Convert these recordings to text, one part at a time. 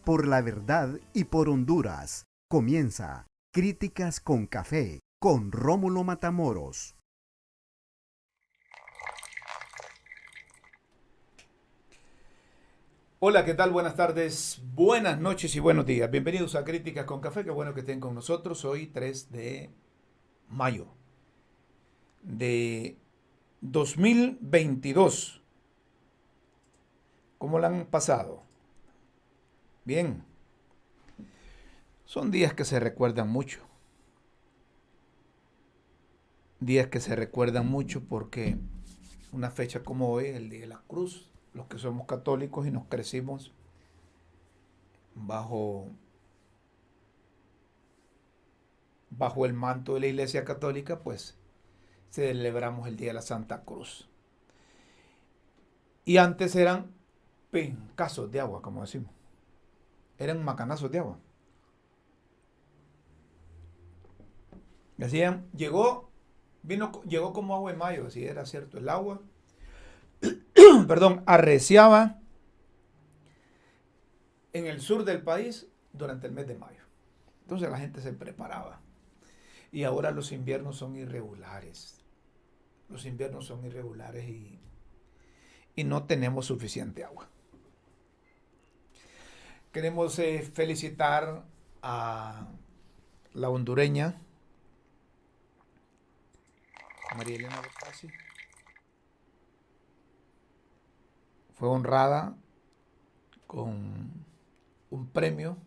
por la verdad y por Honduras. Comienza Críticas con Café con Rómulo Matamoros. Hola, ¿qué tal? Buenas tardes, buenas noches y buenos días. Bienvenidos a Críticas con Café. Qué bueno que estén con nosotros. Hoy 3 de mayo de 2022. ¿Cómo la han pasado? Bien. Son días que se recuerdan mucho. Días que se recuerdan mucho porque una fecha como hoy, el Día de la Cruz, los que somos católicos y nos crecimos bajo el manto de la Iglesia Católica, pues celebramos el Día de la Santa Cruz. Y antes eran pencazos de agua, como decimos. Eran macanazos de agua. Decían, llegó como agua en mayo, así era cierto. El agua, arreciaba en el sur del país durante el mes de mayo. Entonces la gente se preparaba. Y ahora los inviernos son irregulares. Los inviernos son irregulares y no tenemos suficiente agua. Queremos felicitar a la hondureña María Elena Botasi. Fue honrada con un premio.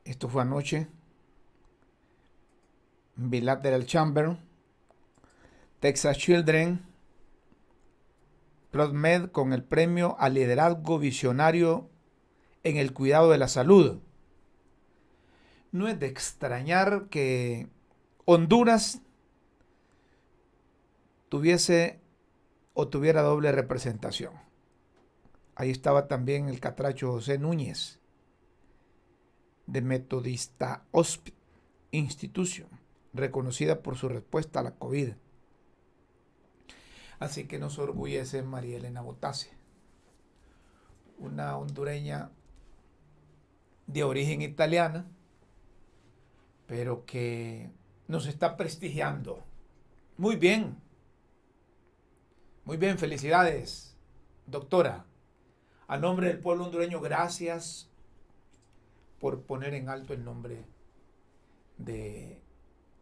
Esto fue anoche. Bilateral Chamber, Texas Children, PlotMed con el premio al liderazgo visionario en el cuidado de la salud. No es de extrañar que Honduras tuviera doble representación. Ahí estaba también el catracho José Núñez, de Metodista Institution, reconocida por su respuesta a la COVID. Así que nos orgullece María Elena Botasi, una hondureña de origen italiana, pero que nos está prestigiando. Muy bien, felicidades, doctora. A nombre del pueblo hondureño, gracias por poner en alto el nombre de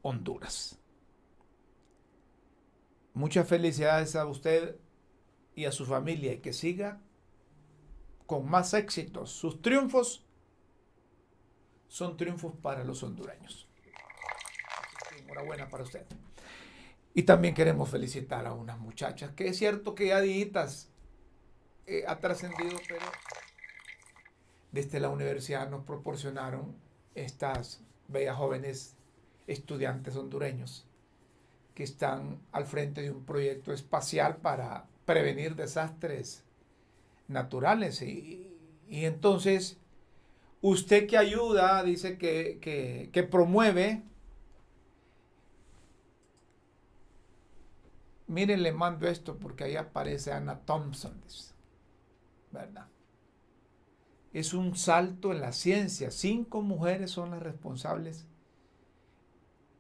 Honduras. Muchas felicidades a usted y a su familia y que siga con más éxitos. Sus triunfos son triunfos para los hondureños. Enhorabuena para usted. Y también queremos felicitar a unas muchachas que es cierto que ya días ha trascendido, pero desde la universidad nos proporcionaron estas bellas jóvenes estudiantes hondureños que están al frente de un proyecto espacial para prevenir desastres naturales. Y entonces, usted que ayuda, dice que promueve, miren, le mando esto porque ahí aparece Anna Thompson, ¿verdad? Es un salto en la ciencia. 5 mujeres son las responsables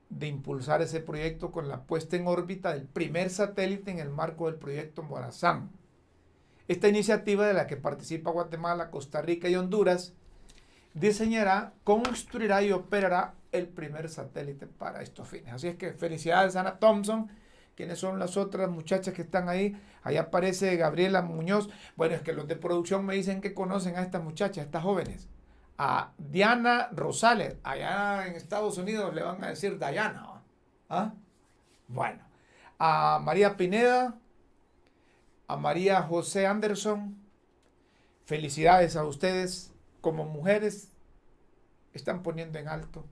de impulsar ese proyecto con la puesta en órbita del primer satélite en el marco del proyecto Morazán. Esta iniciativa, de la que participa Guatemala, Costa Rica y Honduras, diseñará, construirá y operará el primer satélite para estos fines. Así es que felicidades a Anna Thompson. ¿Quiénes son las otras muchachas que están ahí? Ahí aparece Gabriela Muñoz. Bueno, es que los de producción me dicen que conocen a estas muchachas, estas jóvenes. A Diana Rosales, allá en Estados Unidos le van a decir Diana. ¿Ah? Bueno, a María Pineda, a María José Anderson, felicidades a ustedes. Como mujeres están poniendo en alto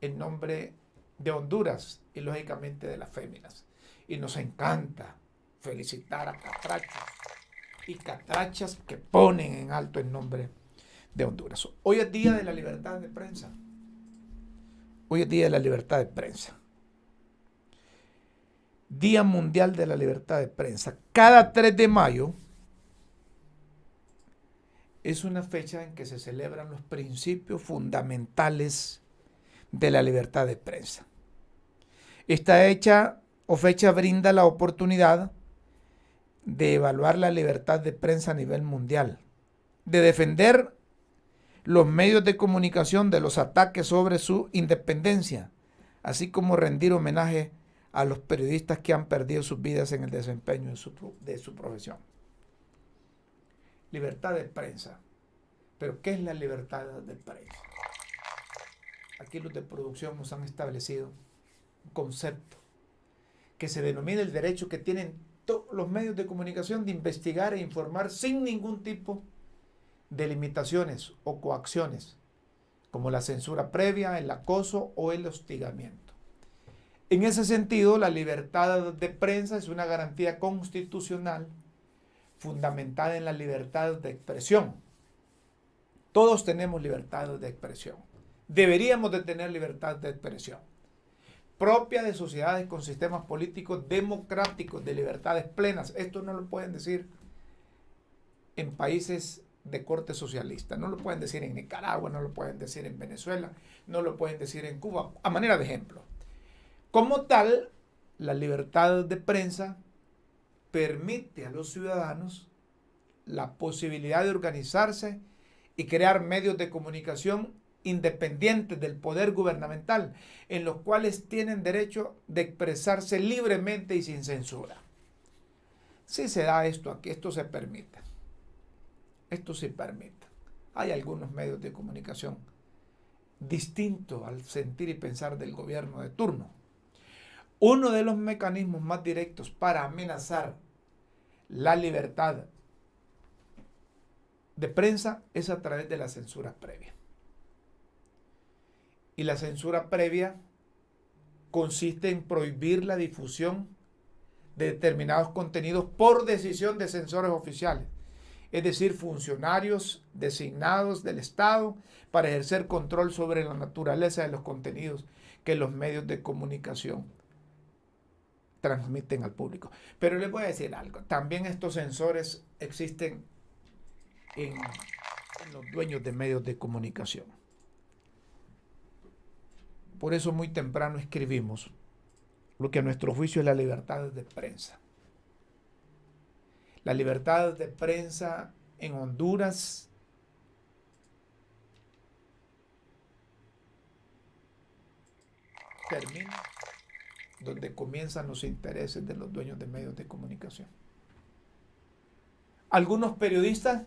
el nombre de Honduras y lógicamente de las féminas. Y nos encanta felicitar a catrachos y catrachas que ponen en alto el nombre de Honduras. Hoy es Día de la Libertad de Prensa. Hoy es Día de la Libertad de Prensa. Día Mundial de la Libertad de Prensa. Cada 3 de mayo es una fecha en que se celebran los principios fundamentales de la libertad de prensa. Esta fecha brinda la oportunidad de evaluar la libertad de prensa a nivel mundial, de defender los medios de comunicación de los ataques sobre su independencia, así como rendir homenaje a los periodistas que han perdido sus vidas en el desempeño de su profesión. Libertad de prensa. ¿Pero qué es la libertad de prensa? Aquí los de producción nos han establecido un concepto que se denomina el derecho que tienen todos los medios de comunicación de investigar e informar sin ningún tipo de limitaciones o coacciones, como la censura previa, el acoso o el hostigamiento. En ese sentido, la libertad de prensa es una garantía constitucional fundamentada en la libertad de expresión. Todos tenemos libertad de expresión. Deberíamos de tener libertad de expresión, propia de sociedades con sistemas políticos democráticos de libertades plenas. Esto no lo pueden decir en países de corte socialista, no lo pueden decir en Nicaragua, no lo pueden decir en Venezuela, no lo pueden decir en Cuba, a manera de ejemplo. Como tal, la libertad de prensa permite a los ciudadanos la posibilidad de organizarse y crear medios de comunicación independientes del poder gubernamental, en los cuales tienen derecho de expresarse libremente y sin censura. Si se da esto aquí, esto se permite. Esto se permite. Hay algunos medios de comunicación distintos al sentir y pensar del gobierno de turno. Uno de los mecanismos más directos para amenazar la libertad de prensa es a través de la censura previa. Y la censura previa consiste en prohibir la difusión de determinados contenidos por decisión de censores oficiales, es decir, funcionarios designados del Estado para ejercer control sobre la naturaleza de los contenidos que los medios de comunicación transmiten al público. Pero les voy a decir algo, también estos censores existen en los dueños de medios de comunicación. Por eso muy temprano escribimos lo que a nuestro juicio es la libertad de prensa. La libertad de prensa en Honduras termina donde comienzan los intereses de los dueños de medios de comunicación. Algunos periodistas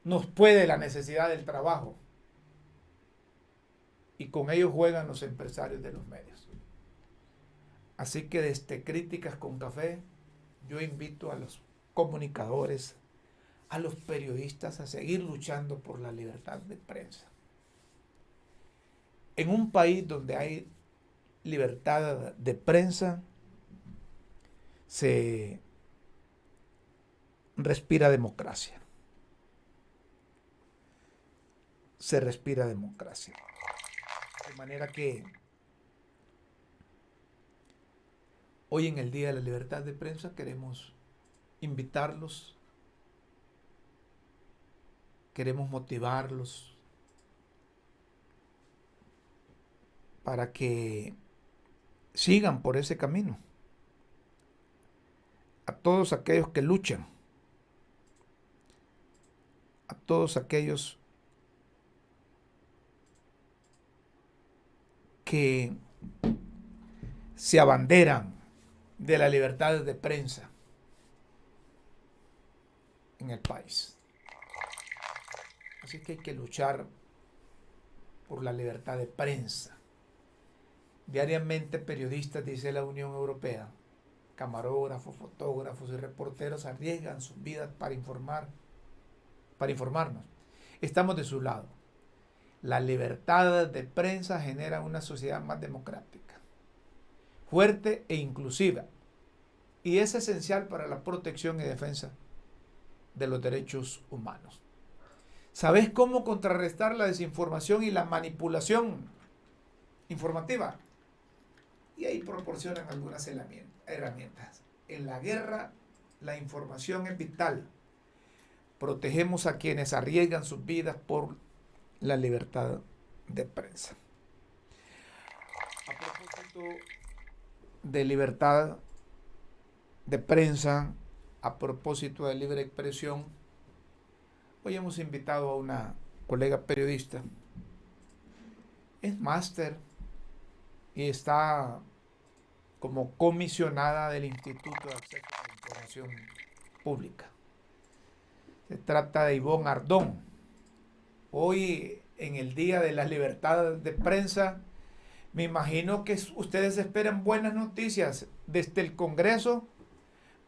nos puede la necesidad del trabajo y con ellos juegan los empresarios de los medios. Así que desde Críticas con Café, yo invito a los comunicadores, a los periodistas a seguir luchando por la libertad de prensa. En un país donde hay libertad de prensa, se respira democracia. Se respira democracia. De manera que hoy en el Día de la Libertad de Prensa queremos invitarlos, queremos motivarlos para que sigan por ese camino. A todos aquellos que luchan, a todos aquellos que se abanderan de la libertad de prensa en el país. Así que hay que luchar por la libertad de prensa. Diariamente periodistas, dice la Unión Europea, camarógrafos, fotógrafos y reporteros arriesgan sus vidas para informarnos. Estamos de su lado. La libertad de prensa genera una sociedad más democrática, fuerte e inclusiva, y es esencial para la protección y defensa de los derechos humanos. ¿Sabes cómo contrarrestar la desinformación y la manipulación informativa? Y ahí proporcionan algunas herramientas. En la guerra, la información es vital. protegemos a quienes arriesgan sus vidas por la libertad de prensa. A propósito de libertad de prensa, a propósito de libre expresión, hoy hemos invitado a una colega periodista. Es máster y está como comisionada del Instituto de Acceso a la Información Pública. Se trata de Ivonne Ardón. Hoy, en el Día de la Libertad de Prensa, me imagino que ustedes esperan buenas noticias desde el Congreso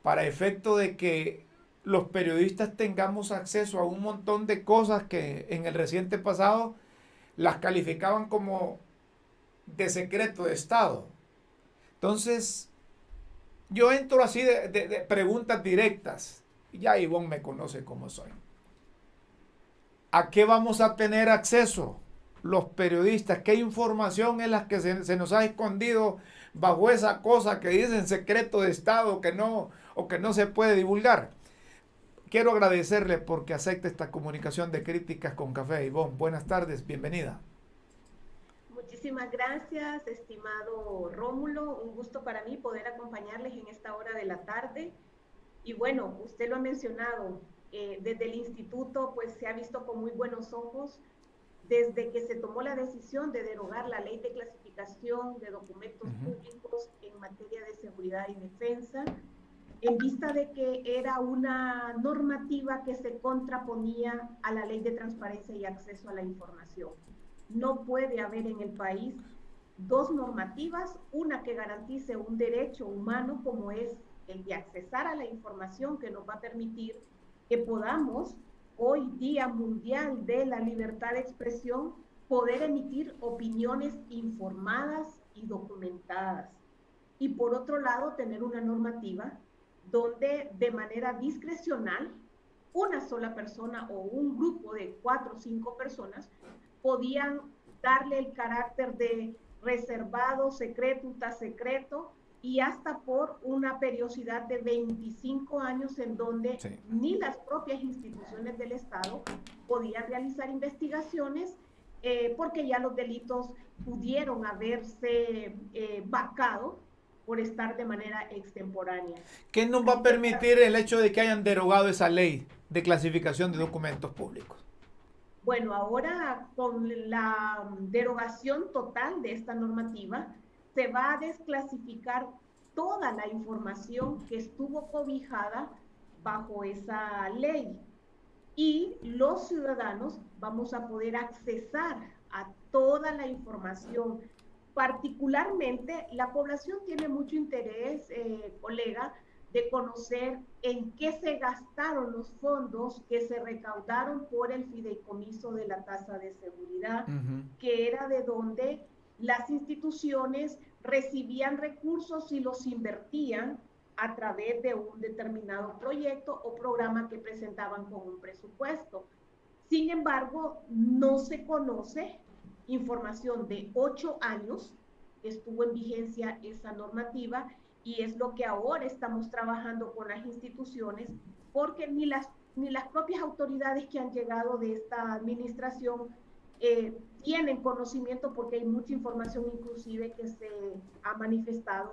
para efecto de que los periodistas tengamos acceso a un montón de cosas que en el reciente pasado las calificaban como de secreto de Estado. Entonces, yo entro así de preguntas directas. Ya Ivonne me conoce como soy. ¿A qué vamos a tener acceso los periodistas? ¿Qué información es la que se nos ha escondido bajo esa cosa que dicen secreto de Estado que no se puede divulgar? Quiero agradecerle porque acepta esta comunicación de Críticas con Café. Ivonne, buenas tardes, bienvenida. Muchísimas gracias, estimado Rómulo. Un gusto para mí poder acompañarles en esta hora de la tarde. Y bueno, usted lo ha mencionado, desde el instituto pues se ha visto con muy buenos ojos desde que se tomó la decisión de derogar la ley de clasificación de documentos públicos en materia de seguridad y defensa, en vista de que era una normativa que se contraponía a la ley de transparencia y acceso a la información. No puede haber en el país dos normativas, una que garantice un derecho humano como es el de accesar a la información que nos va a permitir que podamos, hoy Día Mundial de la Libertad de Expresión, poder emitir opiniones informadas y documentadas. Y por otro lado, tener una normativa donde de manera discrecional, una sola persona o un grupo de 4 o 5 personas podían darle el carácter de reservado, secreto, ultrasecreto, y hasta por una periodicidad de 25 años en donde ni las propias instituciones del Estado podían realizar investigaciones porque ya los delitos pudieron haberse vacado por estar de extemporánea extemporánea. ¿Qué nos va a permitir el hecho de que hayan derogado esa ley de clasificación de documentos públicos? Bueno, ahora con la derogación total de esta normativa, se va a desclasificar toda la información que estuvo cobijada bajo esa ley. Y los ciudadanos vamos a poder accesar a toda la información. Particularmente, la población tiene mucho interés, colega, de conocer en qué se gastaron los fondos que se recaudaron por el fideicomiso de la tasa de seguridad, que era de donde las instituciones recibían recursos y los invertían a través de un determinado proyecto o programa que presentaban con un presupuesto. Sin embargo, no se conoce información de 8 años que estuvo en vigencia esa normativa, y es lo que ahora estamos trabajando con las instituciones, porque ni las propias autoridades que han llegado de esta administración tienen conocimiento, porque hay mucha información inclusive que se ha manifestado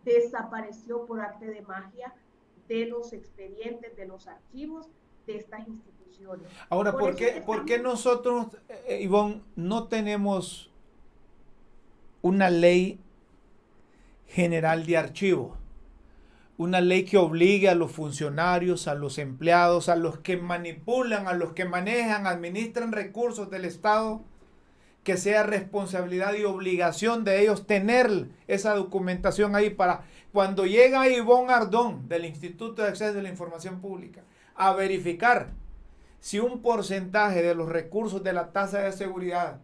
desapareció por arte de magia de los expedientes, de los archivos de estas instituciones. Ahora, ¿por qué nosotros, Ivonne, no tenemos una ley general de archivos? Una ley que obligue a los funcionarios, a los empleados, a los que manipulan, a los que manejan, administran recursos del Estado, que sea responsabilidad y obligación de ellos tener esa documentación ahí para cuando llega Ivonne Ardón del Instituto de Acceso a la Información Pública a verificar si un porcentaje de los recursos de la tasa de seguridad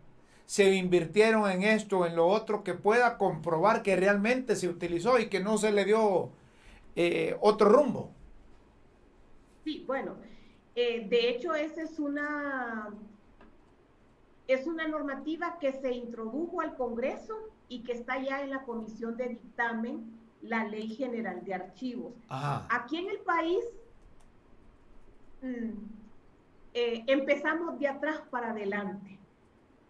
se invirtieron en esto o en lo otro, que pueda comprobar que realmente se utilizó y que no se le dio otro rumbo. Sí, bueno, de hecho esa es una normativa que se introdujo al Congreso y que está ya en la Comisión de Dictamen, la Ley General de Archivos. Ajá. Aquí en el país empezamos de atrás para adelante.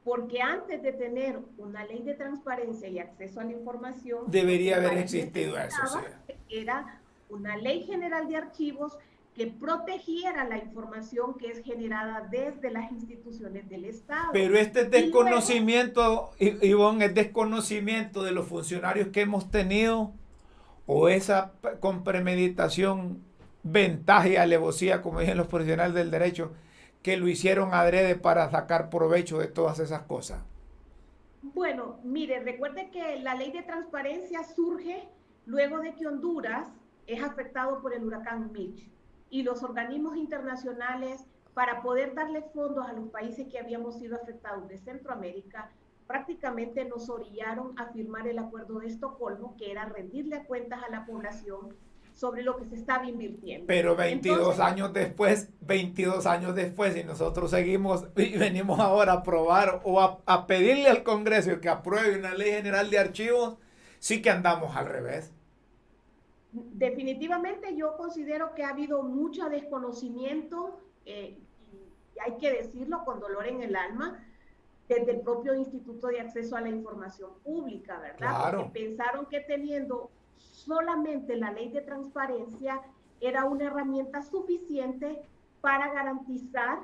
Porque antes de tener una ley de transparencia y acceso a la información, debería haber existido eso, sí. Era una ley general de archivos que protegiera la información que es generada desde las instituciones del Estado. Pero este desconocimiento, Ivonne, es desconocimiento de los funcionarios que hemos tenido, o esa con premeditación, ventaja y alevosía, como dicen los profesionales del derecho, que lo hicieron adrede para sacar provecho de todas esas cosas. Bueno, mire, recuerde que la ley de transparencia surge luego de que Honduras es afectado por el huracán Mitch y los organismos internacionales, para poder darle fondos a los países que habíamos sido afectados de Centroamérica, prácticamente nos orillaron a firmar el Acuerdo de Estocolmo, que era rendirle cuentas a la población sobre lo que se estaba invirtiendo. Pero 22 años después, y nosotros seguimos y venimos ahora a aprobar o a pedirle al Congreso que apruebe una ley general de archivos, sí que andamos al revés. Definitivamente yo considero que ha habido mucho desconocimiento, y hay que decirlo con dolor en el alma, desde el propio Instituto de Acceso a la Información Pública, ¿verdad? Claro. Porque pensaron que teniendo solamente la ley de transparencia era una herramienta suficiente para garantizar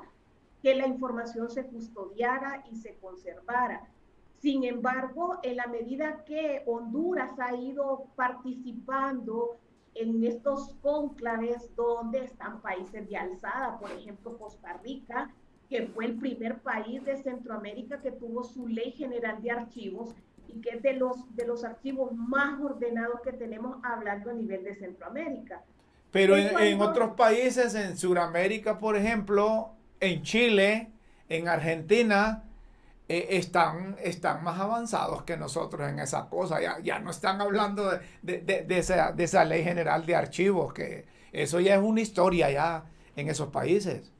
que la información se custodiara y se conservara. Sin embargo, en la medida que Honduras ha ido participando en estos cónclaves donde están países de alzada, por ejemplo, Costa Rica, que fue el primer país de Centroamérica que tuvo su ley general de archivos y que es de los archivos más ordenados que tenemos hablando a nivel de Centroamérica. Pero en otros países, en Sudamérica, por ejemplo, en Chile, en Argentina, están más avanzados que nosotros en esa cosa. Ya no están hablando de esa ley general de archivos, que eso ya es una historia ya en esos países.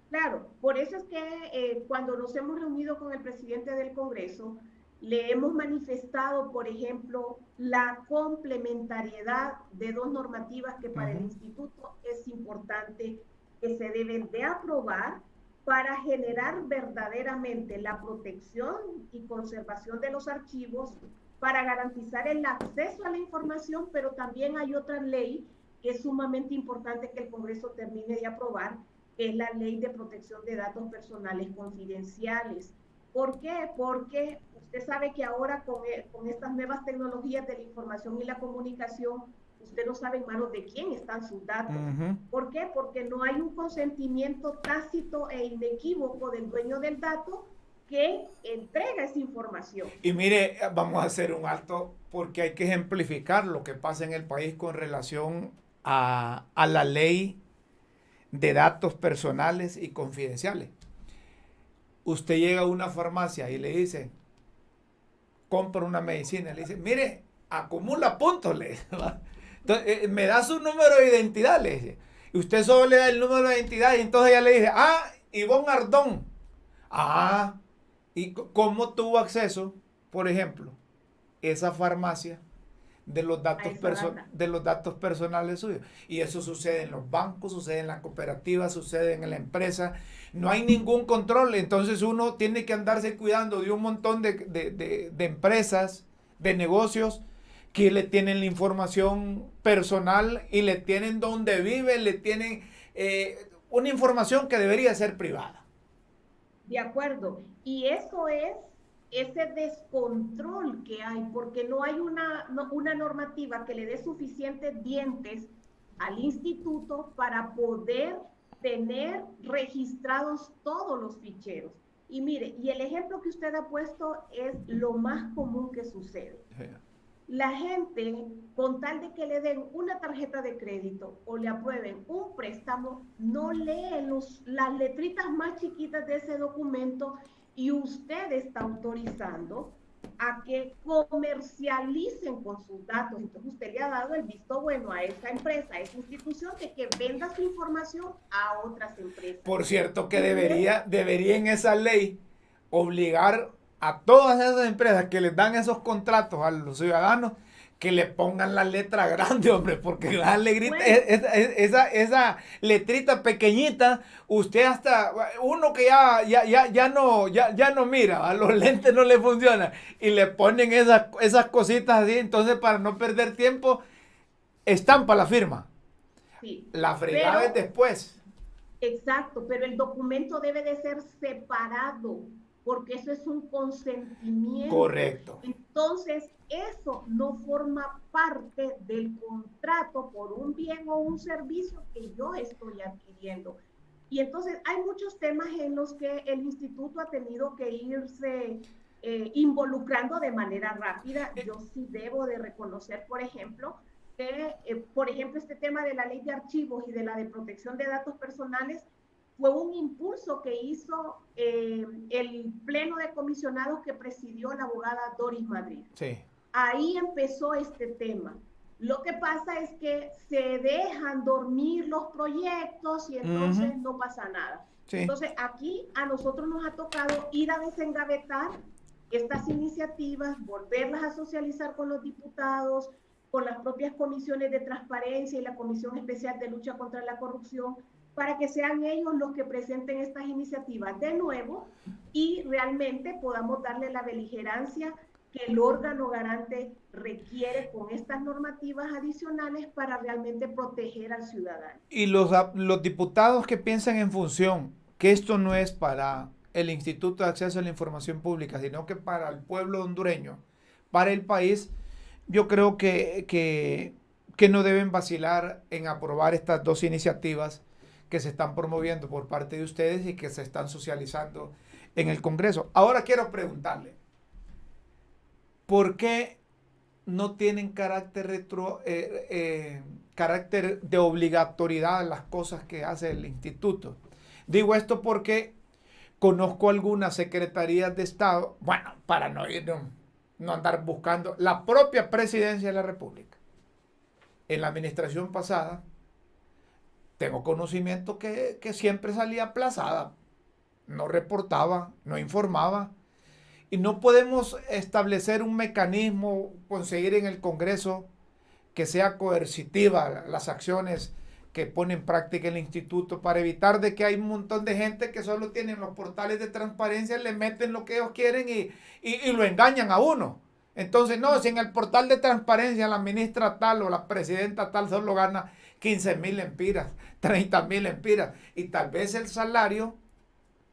Claro, por eso es que cuando nos hemos reunido con el presidente del Congreso, le hemos manifestado, por ejemplo, la complementariedad de dos normativas que para el instituto es importante que se deben de aprobar para generar verdaderamente la protección y conservación de los archivos, para garantizar el acceso a la información, pero también hay otra ley que es sumamente importante que el Congreso termine de aprobar, que es la Ley de Protección de Datos Personales Confidenciales. ¿Por qué? Porque usted sabe que ahora con estas nuevas tecnologías de la información y la comunicación, usted no sabe en manos de quién están sus datos. ¿Por qué? Porque no hay un consentimiento tácito e inequívoco del dueño del dato que entrega esa información. Y mire, vamos a hacer un alto porque hay que ejemplificar lo que pasa en el país con relación a la ley de datos personales y confidenciales. Usted llega a una farmacia y le dice, compra una medicina, le dice, mire, acumula puntos, le dice, entonces, me da su número de identidad, le dice, y usted solo le da el número de identidad y entonces ella le dice, Ivonne Ardón, ¿y cómo tuvo acceso, por ejemplo, esa farmacia de los datos personales suyos? Y eso sucede en los bancos, sucede en la cooperativa, sucede en la empresa. No hay ningún control. Entonces uno tiene que andarse cuidando de un montón de empresas, de negocios que le tienen la información personal y le tienen dónde vive, le tienen una información que debería ser privada. De acuerdo. Y eso es ese descontrol que hay, porque no hay una normativa que le dé suficientes dientes al instituto para poder tener registrados todos los ficheros. Y mire, y el ejemplo que usted ha puesto es lo más común que sucede. La gente, con tal de que le den una tarjeta de crédito o le aprueben un préstamo, no lee las letritas más chiquitas de ese documento, y usted está autorizando a que comercialicen con sus datos. Entonces usted le ha dado el visto bueno a esa empresa, a esa institución, de que venda su información a otras empresas. Por cierto que debería en esa ley obligar a todas esas empresas que les dan esos contratos a los ciudadanos que le pongan la letra grande, hombre, porque la letrita, Bueno. esa letrita pequeñita, usted hasta, uno que ya no mira, a los lentes no le funciona, y le ponen esas cositas así, entonces para no perder tiempo, estampa la firma. Sí, La fregada es después. exacto, pero el documento debe de ser separado, porque eso es un consentimiento. Correcto. Entonces, eso no forma parte del contrato por un bien o un servicio que yo estoy adquiriendo. Y entonces hay muchos temas en los que el instituto ha tenido que irse involucrando de manera rápida. Yo sí debo de reconocer, por ejemplo, que, por ejemplo, este tema de la ley de archivos y de la de protección de datos personales fue un impulso que hizo el pleno de comisionados que presidió la abogada Doris Madrid. Sí. Ahí empezó este tema. Lo que pasa es que se dejan dormir los proyectos y entonces no pasa nada. Sí. Entonces aquí a nosotros nos ha tocado ir a desengavetar estas iniciativas, volverlas a socializar con los diputados, con las propias comisiones de transparencia y la Comisión Especial de Lucha contra la Corrupción, para que sean ellos los que presenten estas iniciativas de nuevo y realmente podamos darle la beligerancia que el órgano garante requiere con estas normativas adicionales para realmente proteger al ciudadano. Y los diputados que piensan en función que esto no es para el Instituto de Acceso a la Información Pública, sino que para el pueblo hondureño, para el país, yo creo que no deben vacilar en aprobar estas dos iniciativas que se están promoviendo por parte de ustedes y que se están socializando en el Congreso. Ahora quiero preguntarle, ¿por qué no tienen carácter de obligatoriedad las cosas que hace el instituto? Digo esto porque conozco algunas secretarías de Estado, bueno, para no andar buscando, la propia presidencia de la República. En la administración pasada, tengo conocimiento que siempre salía aplazada, no reportaba, no informaba. Y no podemos establecer un mecanismo, conseguir en el Congreso que sea coercitiva las acciones que pone en práctica el instituto para evitar de que hay un montón de gente que solo tienen los portales de transparencia, le meten lo que ellos quieren y lo engañan a uno. Entonces, no, si en el portal de transparencia la ministra tal o la presidenta tal solo gana 15,000 lempiras, 30,000 lempiras y tal vez el salario,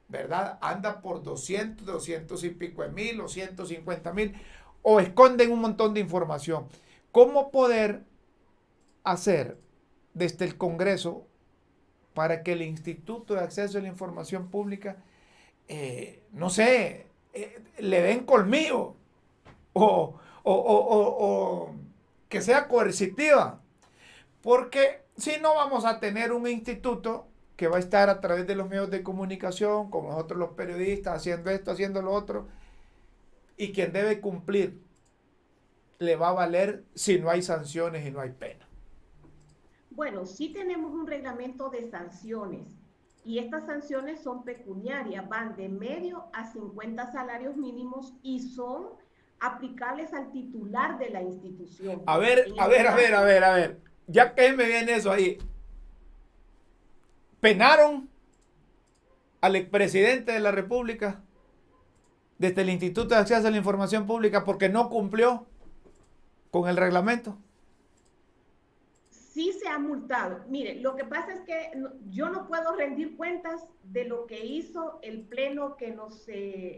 ¿verdad?, anda por 200 y pico de mil o 150,000 o esconden un montón de información. ¿Cómo poder hacer desde el Congreso para que el Instituto de Acceso a la Información Pública, no sé, le den colmillo o que sea coercitiva? Porque si no vamos a tener un instituto que va a estar a través de los medios de comunicación, con nosotros los periodistas, haciendo esto, haciendo lo otro, y quien debe cumplir le va a valer si no hay sanciones y no hay pena. Bueno, sí tenemos un reglamento de sanciones, y estas sanciones son pecuniarias, van de medio a 50 salarios mínimos y son aplicables al titular de la institución. A ver, ya que me viene eso ahí. Penaron al expresidente de la República desde el Instituto de Acceso a la Información Pública porque no cumplió con el reglamento. Sí se ha multado. Mire, lo que pasa es que yo no puedo rendir cuentas de lo que hizo el pleno que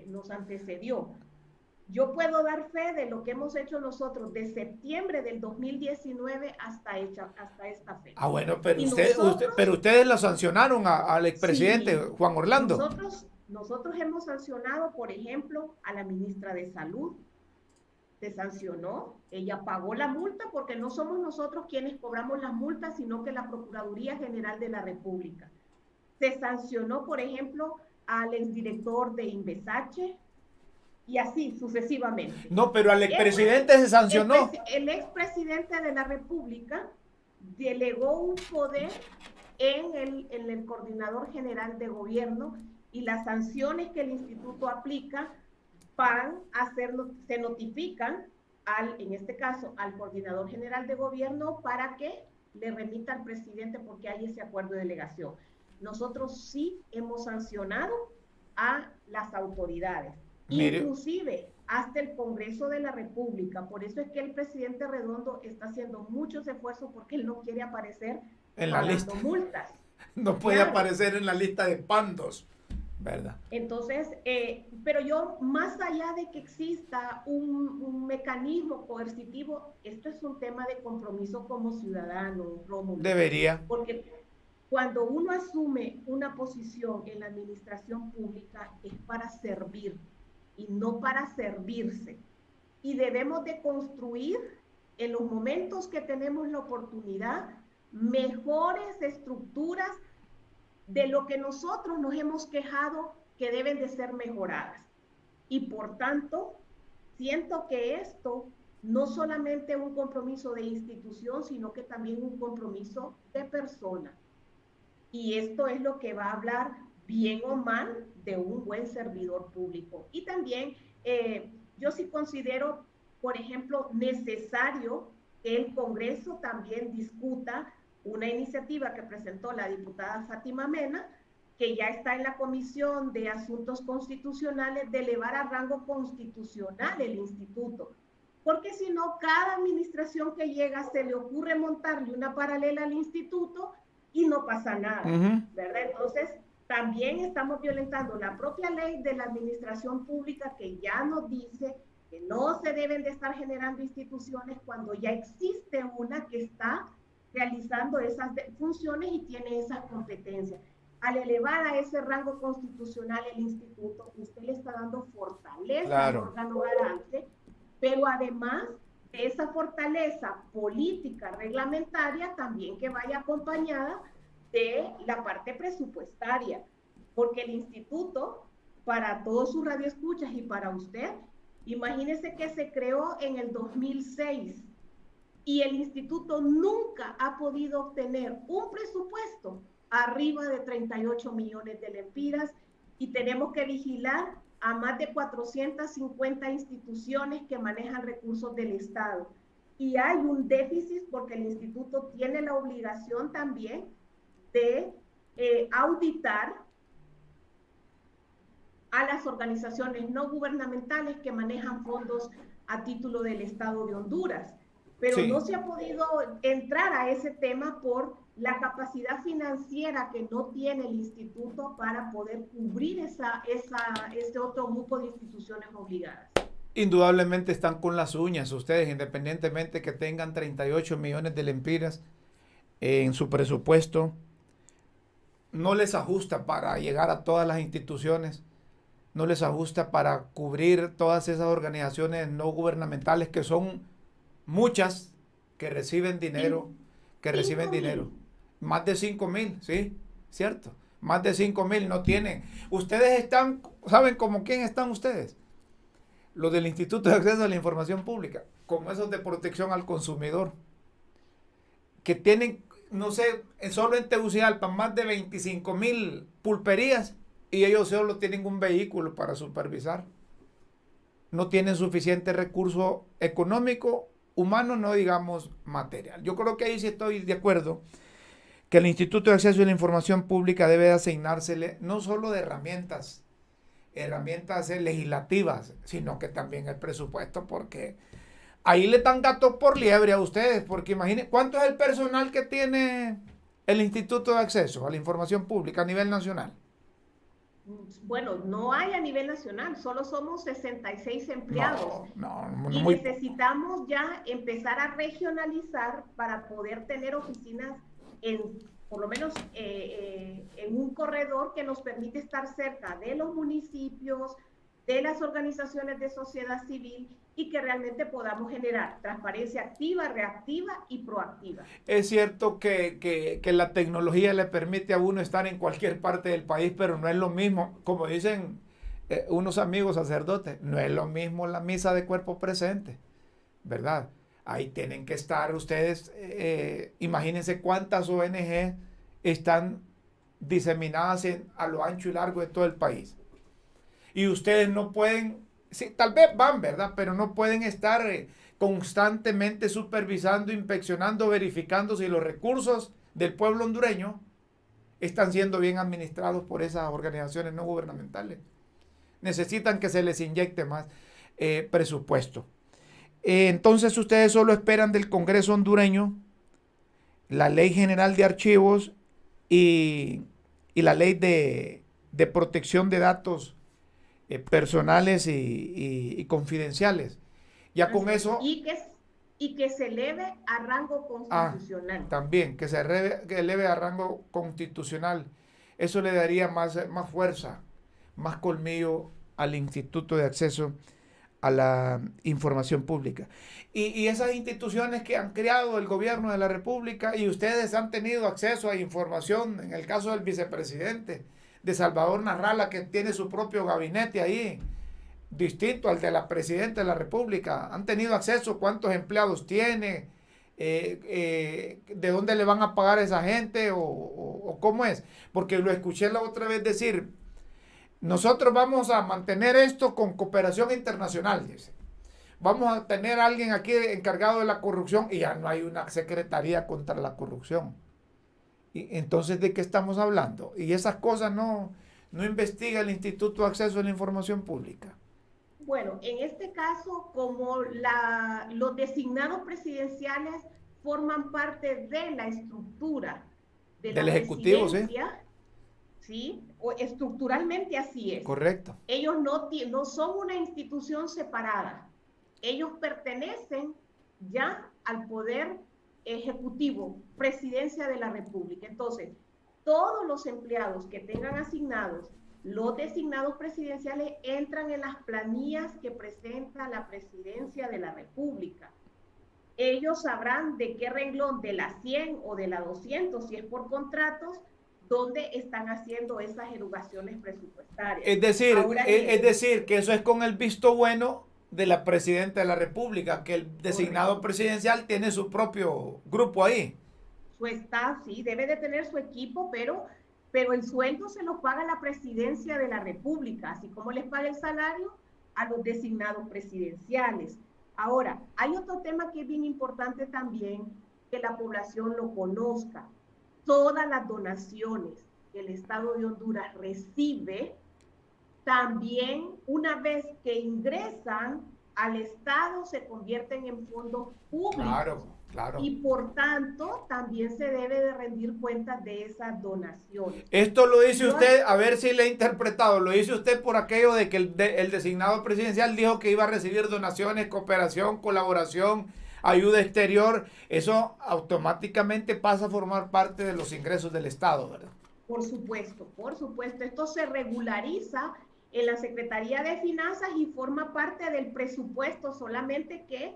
nos antecedió. Yo puedo dar fe de lo que hemos hecho nosotros de septiembre del 2019 hasta esta fecha. Ah, bueno, pero ustedes lo sancionaron al expresidente, sí, Juan Orlando. Nosotros hemos sancionado, por ejemplo, a la ministra de Salud. Se sancionó, ella pagó la multa porque no somos nosotros quienes cobramos las multas, sino que la Procuraduría General de la República. Se sancionó, por ejemplo, al exdirector de Invesache, y así sucesivamente. No, pero al expresidente se sancionó. El expresidente de la República delegó un poder en el coordinador general de gobierno, y las sanciones que el instituto aplica van a ser, se notifican en este caso, al coordinador general de gobierno para que le remita al presidente porque hay ese acuerdo de delegación. Nosotros sí hemos sancionado a las autoridades, Mire, inclusive hasta el Congreso de la República. Por eso es que el presidente Redondo está haciendo muchos esfuerzos porque él no quiere aparecer en la lista. pagando multas. No puede Claro. aparecer en la lista de pandos, ¿verdad? Entonces, pero yo, más allá de que exista un mecanismo coercitivo, esto es un tema de compromiso como ciudadano, Rómulo. Debería. Porque cuando uno asume una posición en la administración pública es para servir y no para servirse. Y debemos de construir en los momentos que tenemos la oportunidad mejores estructuras de lo que nosotros nos hemos quejado que deben de ser mejoradas. Y por tanto, siento que esto no solamente un compromiso de institución, sino que también un compromiso de persona. Y esto es lo que va a hablar bien o mal de un buen servidor público. Y también yo sí considero, por ejemplo, necesario que el Congreso también discuta una iniciativa que presentó la diputada Fátima Mena, que ya está en la Comisión de Asuntos Constitucionales, de elevar a rango constitucional el instituto. Porque si no, cada administración que llega se le ocurre montarle una paralela al instituto y no pasa nada, ¿verdad? Entonces, también estamos violentando la propia ley de la administración pública que ya nos dice que no se deben de estar generando instituciones cuando ya existe una que está realizando esas funciones y tiene esas competencias. Al elevar a ese rango constitucional el instituto, usted le está dando fortaleza al órgano garante, pero además de esa fortaleza política reglamentaria, también que vaya acompañada de la parte presupuestaria, porque el instituto, para todos sus radioescuchas y para usted, imagínese que se creó en el 2006 y el instituto nunca ha podido obtener un presupuesto arriba de 38 millones de lempiras y tenemos que vigilar a más de 450 instituciones que manejan recursos del Estado. Y hay un déficit porque el instituto tiene la obligación también de auditar a las organizaciones no gubernamentales que manejan fondos a título del Estado de Honduras. Pero sí, no se ha podido entrar a ese tema por la capacidad financiera que no tiene el instituto para poder cubrir ese otro grupo de instituciones obligadas. Indudablemente están con las uñas ustedes, independientemente que tengan 38 millones de lempiras en su presupuesto, no les ajusta para llegar a todas las instituciones, no les ajusta para cubrir todas esas organizaciones no gubernamentales que son muchas, que reciben dinero, más de 5,000, sí, cierto, más de 5,000 no tienen. Ustedes están, ¿saben como quién están ustedes? Los del Instituto de Acceso a la Información Pública, como esos de protección al consumidor, que tienen, no sé, solo en Tegucigalpa más de 25,000 pulperías y ellos solo tienen un vehículo para supervisar. No tienen suficiente recurso económico, humano, no digamos material. Yo creo que ahí sí estoy de acuerdo que el Instituto de Acceso a la Información Pública debe asignársele no solo de herramientas legislativas, sino que también el presupuesto, porque ahí le dan gato por liebre a ustedes, porque imaginen, ¿cuánto es el personal que tiene el Instituto de Acceso a la Información Pública a nivel nacional? Bueno, no hay a nivel nacional, solo somos 66 empleados. Y muy... necesitamos ya empezar a regionalizar para poder tener oficinas por lo menos en un corredor que nos permite estar cerca de los municipios, de las organizaciones de sociedad civil y que realmente podamos generar transparencia activa, reactiva y proactiva. Es cierto que la tecnología le permite a uno estar en cualquier parte del país, pero no es lo mismo, como dicen unos amigos sacerdotes, no es lo mismo la misa de cuerpo presente, ¿verdad? Ahí tienen que estar ustedes, imagínense cuántas ONG están diseminadas a lo ancho y largo de todo el país. Y ustedes no pueden, sí, tal vez van, ¿verdad? Pero no pueden estar constantemente supervisando, inspeccionando, verificando si los recursos del pueblo hondureño están siendo bien administrados por esas organizaciones no gubernamentales. Necesitan que se les inyecte más presupuesto. Entonces ustedes solo esperan del Congreso hondureño la Ley General de Archivos y la Ley de Protección de Datos personales y confidenciales. Ya con eso... Y que se eleve a rango constitucional. También, que eleve a rango constitucional. Eso le daría más fuerza, más colmillo al Instituto de Acceso a la Información Pública. Y esas instituciones que han creado el gobierno de la República, y ustedes han tenido acceso a información, en el caso del vicepresidente de Salvador Narrala, que tiene su propio gabinete ahí, distinto al de la presidenta de la República. Han tenido acceso, cuántos empleados tiene, de dónde le van a pagar a esa gente o cómo es. Porque lo escuché la otra vez decir, nosotros vamos a mantener esto con cooperación internacional, dice. Vamos a tener a alguien aquí encargado de la corrupción y ya no hay una secretaría contra la corrupción. Y entonces, ¿de qué estamos hablando? Y esas cosas no investiga el Instituto de Acceso a la Información Pública. Bueno, en este caso, como los designados presidenciales forman parte de la estructura del Ejecutivo, ¿sí? O estructuralmente así es. Correcto. Ellos no son una institución separada. Ellos pertenecen ya al Poder Ejecutivo, Presidencia de la República. Entonces, todos los empleados que tengan asignados los designados presidenciales entran en las planillas que presenta la Presidencia de la República. Ellos sabrán de qué renglón, de la 100 o de la 200, si es por contratos, dónde están haciendo esas erogaciones presupuestarias. Es decir, que eso es con el visto bueno de la Presidenta de la República, que el designado presidencial tiene su propio grupo ahí. Su staff, sí, debe de tener su equipo, pero el sueldo se lo paga la Presidencia de la República, así como les paga el salario a los designados presidenciales. Ahora, hay otro tema que es bien importante también, que la población lo conozca. Todas las donaciones que el Estado de Honduras recibe, también una vez que ingresan al Estado se convierten en fondos públicos. Claro. Y por tanto, también se debe de rendir cuentas de esas donaciones. Esto lo dice usted, a ver si le he interpretado, lo dice usted por aquello de que el designado presidencial dijo que iba a recibir donaciones, cooperación, colaboración, ayuda exterior. Eso automáticamente pasa a formar parte de los ingresos del Estado, ¿verdad? Por supuesto. Esto se regulariza en la Secretaría de Finanzas y forma parte del presupuesto, solamente que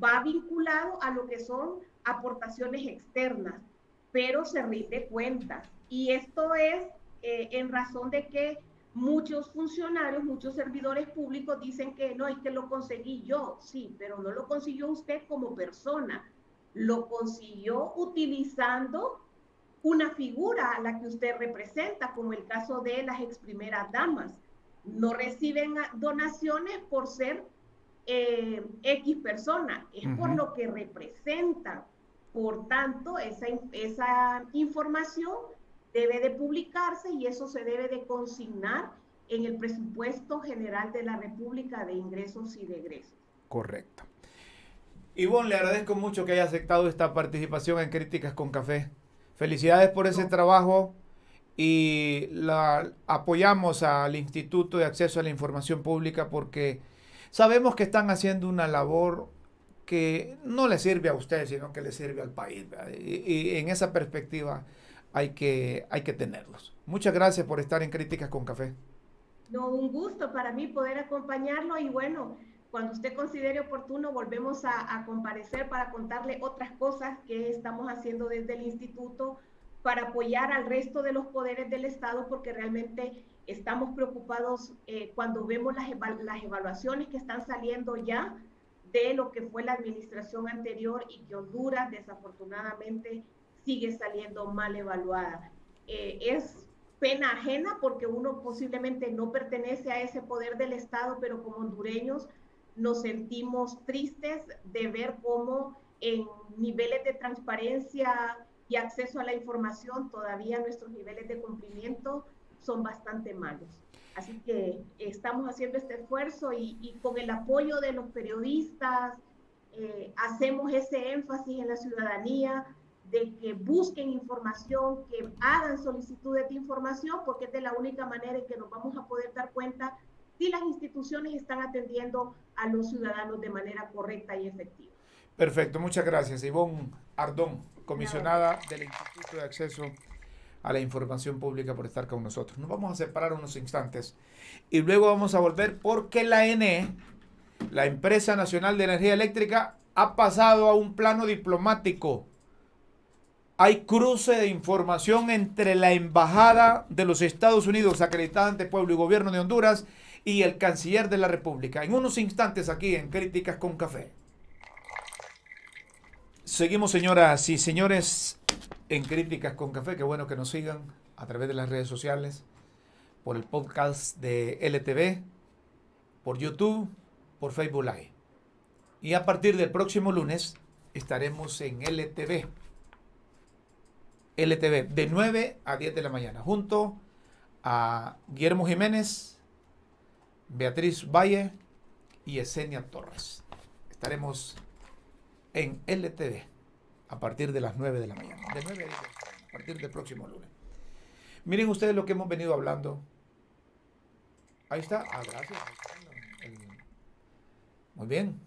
va vinculado a lo que son aportaciones externas, pero se rinde cuentas. Y esto es en razón de que muchos funcionarios, muchos servidores públicos dicen que no, es que lo conseguí yo. Sí, pero no lo consiguió usted como persona, lo consiguió utilizando una figura a la que usted representa, como el caso de las ex primeras damas. No reciben donaciones por ser X persona, es por lo que representan. Por tanto, esa información debe de publicarse y eso se debe de consignar en el presupuesto general de la República de ingresos y de egresos. Correcto. Ivonne, le agradezco mucho que haya aceptado esta participación en Críticas con Café. Felicidades por ese trabajo y apoyamos al Instituto de Acceso a la Información Pública porque sabemos que están haciendo una labor que no le sirve a ustedes, sino que le sirve al país, ¿verdad? Y en esa perspectiva hay que tenerlos. Muchas gracias por estar en Críticas con Café. No, un gusto para mí poder acompañarlo y bueno, cuando usted considere oportuno volvemos a comparecer para contarle otras cosas que estamos haciendo desde el instituto para apoyar al resto de los poderes del Estado, porque realmente estamos preocupados cuando vemos las evaluaciones que están saliendo ya de lo que fue la administración anterior y que Honduras desafortunadamente sigue saliendo mal evaluada. Es pena ajena porque uno posiblemente no pertenece a ese poder del Estado, pero como hondureños nos sentimos tristes de ver cómo en niveles de transparencia y acceso a la información todavía nuestros niveles de cumplimiento son bastante malos. Así que estamos haciendo este esfuerzo y con el apoyo de los periodistas hacemos ese énfasis en la ciudadanía de que busquen información, que hagan solicitudes de información, porque es de la única manera en que nos vamos a poder dar cuenta si las instituciones están atendiendo a los ciudadanos de manera correcta y efectiva. Perfecto, muchas gracias. Ivonne Ardón, comisionada del Instituto de Acceso a la Información Pública, por estar con nosotros. Nos vamos a separar unos instantes y luego vamos a volver porque la ENE, la Empresa Nacional de Energía Eléctrica, ha pasado a un plano diplomático. Hay cruce de información entre la Embajada de los Estados Unidos acreditada ante Pueblo y Gobierno de Honduras y el Canciller de la República. En unos instantes aquí en Críticas con Café. Seguimos, señoras y señores, en Críticas con Café. Qué bueno que nos sigan a través de las redes sociales, por el podcast de LTV, por YouTube, por Facebook Live. Y a partir del próximo lunes estaremos en LTV de 9 a 10 de la mañana, junto a Guillermo Jiménez, Beatriz Valle y Esenia Torres. Estaremos en LTV a partir de las 9 de la mañana, de 9 a 10 a partir del próximo lunes. Miren ustedes lo que hemos venido hablando. Ahí está. Gracias. Muy bien.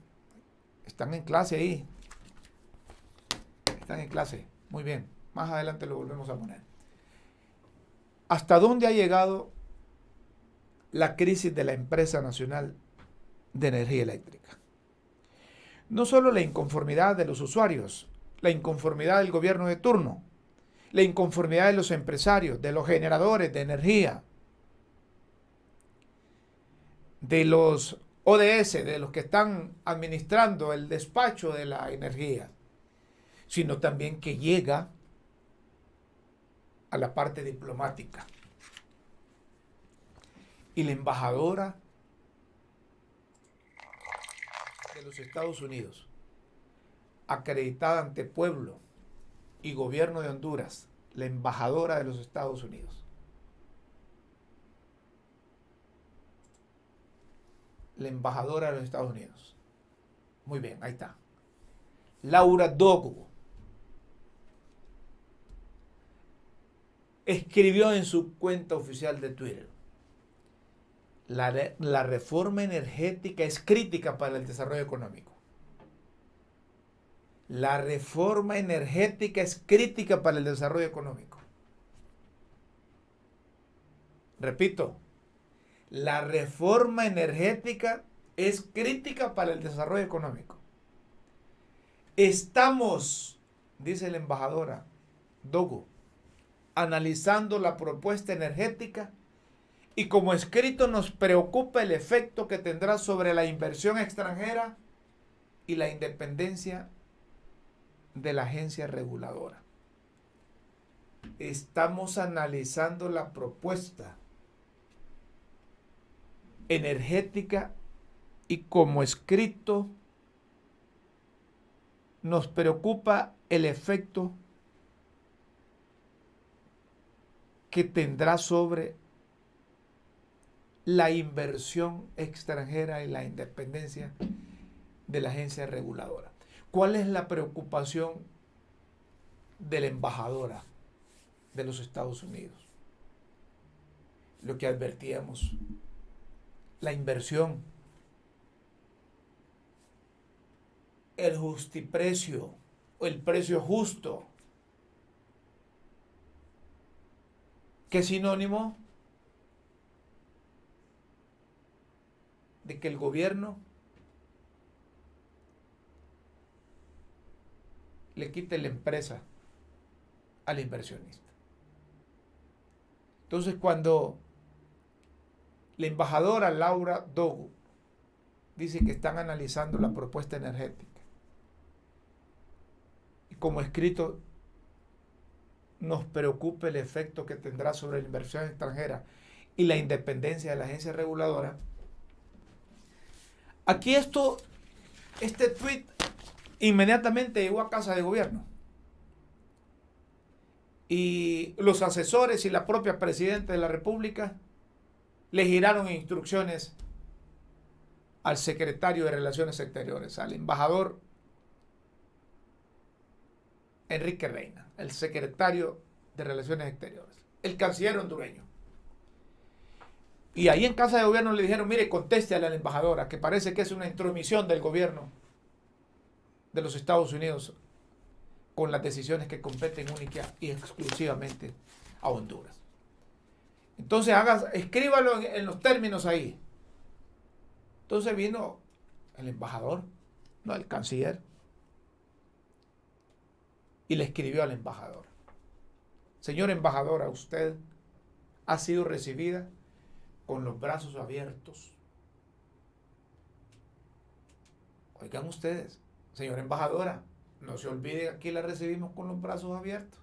Están en clase ahí. Están en clase. Muy bien. Más adelante lo volvemos a poner. ¿Hasta dónde ha llegado la crisis de la Empresa Nacional de Energía Eléctrica? No solo la inconformidad de los usuarios, la inconformidad del gobierno de turno, la inconformidad de los empresarios, de los generadores de energía, de los ODS, de los que están administrando el despacho de la energía, sino también que llega a la parte diplomática. Y la embajadora de los Estados Unidos, acreditada ante Pueblo y Gobierno de Honduras, la embajadora de los Estados Unidos, la embajadora de los Estados Unidos. Muy bien, ahí está. Laura Dogu escribió en su cuenta oficial de Twitter: la reforma energética es crítica para el desarrollo económico. La reforma energética es crítica para el desarrollo económico. Repito, la reforma energética es crítica para el desarrollo económico. Estamos, dice la embajadora Dogu, analizando la propuesta energética y como escrito nos preocupa el efecto que tendrá sobre la inversión extranjera y la independencia de la agencia reguladora. Estamos analizando la propuesta energética y como escrito nos preocupa el efecto que tendrá sobre la inversión extranjera y la independencia de la agencia reguladora. ¿Cuál es la preocupación de la embajadora de los Estados Unidos? Lo que advertíamos, la inversión, el justiprecio o el precio justo, que es sinónimo de que el gobierno le quite la empresa al inversionista. Entonces, cuando la embajadora Laura Dogu dice que están analizando la propuesta energética y como escrito nos preocupa el efecto que tendrá sobre la inversión extranjera y la independencia de la agencia reguladora, Aquí este tweet inmediatamente llegó a Casa de Gobierno. Y los asesores y la propia Presidenta de la República le giraron instrucciones al secretario de Relaciones Exteriores, al embajador Enrique Reina, el secretario de Relaciones Exteriores, el canciller hondureño. Y ahí en Casa de Gobierno le dijeron, mire, conteste a la embajadora, que parece que es una intromisión del gobierno de los Estados Unidos con las decisiones que competen única y exclusivamente a Honduras. Entonces escríbalo en los términos ahí. Entonces vino el embajador, no el canciller, y le escribió al embajador: señora embajadora, usted ha sido recibida con los brazos abiertos. Oigan ustedes, señora embajadora, no se olvide que aquí la recibimos con los brazos abiertos.